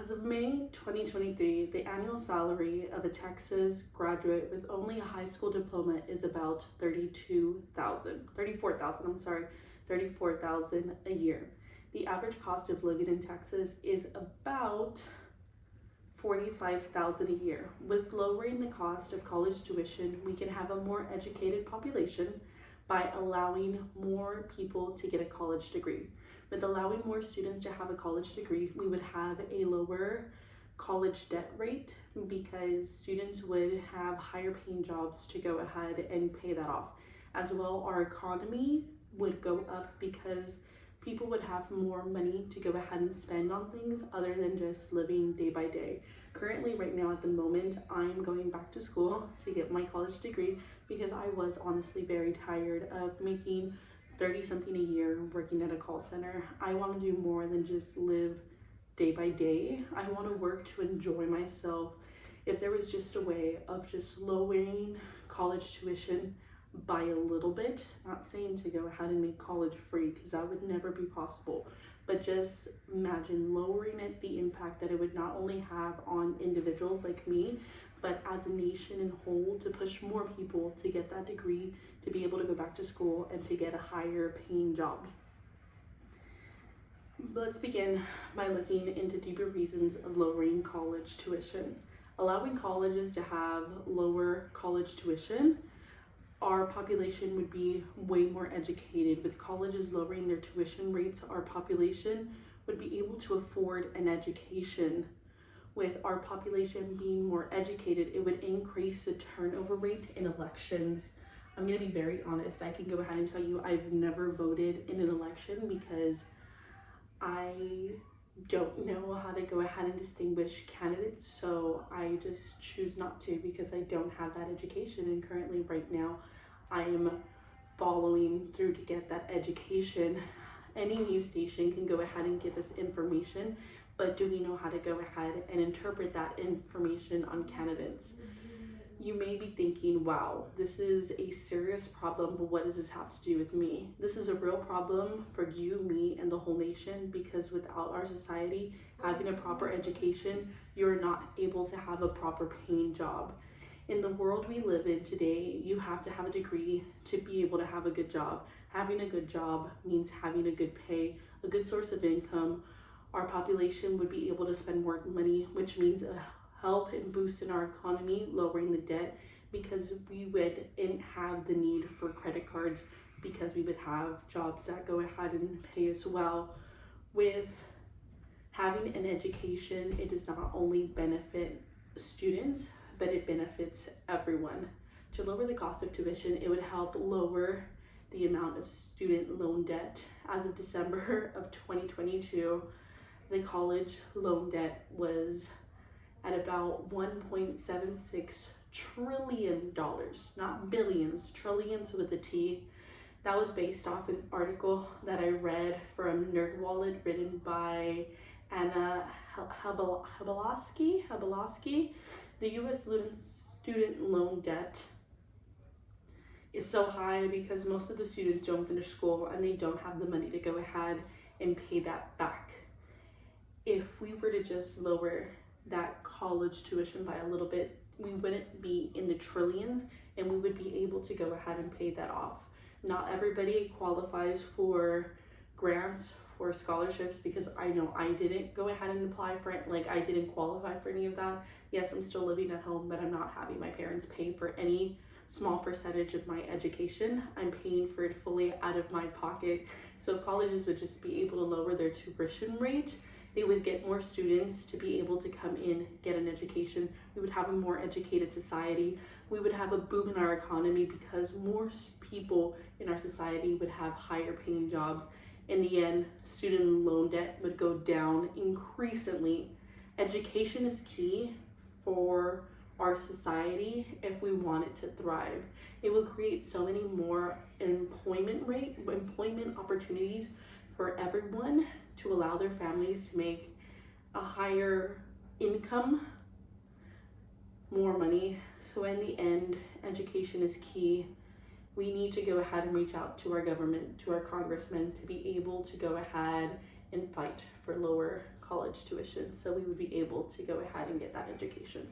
As of May 2023, the annual salary of a Texas graduate with only a high school diploma is about 34,000 a year. The average cost of living in Texas is about 45,000 a year. With lowering the cost of college tuition, we can have a more educated population by allowing more people to get a college degree. With allowing more students to have a college degree, we would have a lower college debt rate because students would have higher paying jobs to go ahead and pay that off. As well, our economy would go up because people would have more money to go ahead and spend on things other than just living day by day. Currently, right now at the moment, I'm going back to school to get my college degree because I was honestly very tired of making 30 something a year working at a call center. I want to do more than just live day by day. I want to work to enjoy myself. If there was just a way of just lowering college tuition by a little bit, not saying to go ahead and make college free because that would never be possible, but just imagine lowering it, the impact that it would not only have on individuals like me, but as a nation in whole, to push more people to get that degree, to be able to go back to school and to get a higher paying job. Let's begin by looking into deeper reasons of lowering college tuition. Allowing colleges to have lower college tuition, our population would be way more educated. With colleges lowering their tuition rates, our population would be able to afford an education. With our population being more educated, it would increase the turnover rate in elections. I'm going to be very honest. I can go ahead and tell you I've never voted in an election because I don't know how to go ahead and distinguish candidates, so I just choose not to because I don't have that education. And currently right now I am following through to get that education. Any news station can go ahead and give us information, but do we know how to go ahead and interpret that information on candidates? You may be thinking, wow, this is a serious problem, but what does this have to do with me? This is a real problem for you, me, and the whole nation, because without our society having a proper education, you're not able to have a proper paying job. In the world we live in today, you have to have a degree to be able to have a good job. Having a good job means having a good pay, a good source of income. Our population would be able to spend more money, which means a help and boost in our economy, lowering the debt, because we wouldn't have the need for credit cards because we would have jobs that go ahead and pay as well. With having an education, it does not only benefit students, but it benefits everyone. To lower the cost of tuition, it would help lower the amount of student loan debt. As of December of 2022, the college loan debt was at about $1.76 trillion, not billions, trillions with a T. That was based off an article that I read from NerdWallet written by Anna Habalowski. The U.S. student loan debt is so high because most of the students don't finish school and they don't have the money to go ahead and pay that back. If we were to just lower that college tuition by a little bit, we wouldn't be in the trillions and we would be able to go ahead and pay that off. Not everybody qualifies for grants, for scholarships, because I know I didn't go ahead and apply for it. Like, I didn't qualify for any of that. Yes, I'm still living at home, but I'm not having my parents pay for any small percentage of my education. I'm paying for it fully out of my pocket. So if colleges would just be able to lower their tuition rate, they would get more students to be able to come in, get an education. We would have a more educated society. We would have a boom in our economy because more people in our society would have higher paying jobs. In the end, student loan debt would go down increasingly. Education is key for our society if we want it to thrive. It will create so many more employment opportunities for everyone to allow their families to make a higher income, more money. So in the end, education is key. We need to go ahead and reach out to our government, to our congressmen, to be able to go ahead and fight for lower college tuition, so we would be able to go ahead and get that education.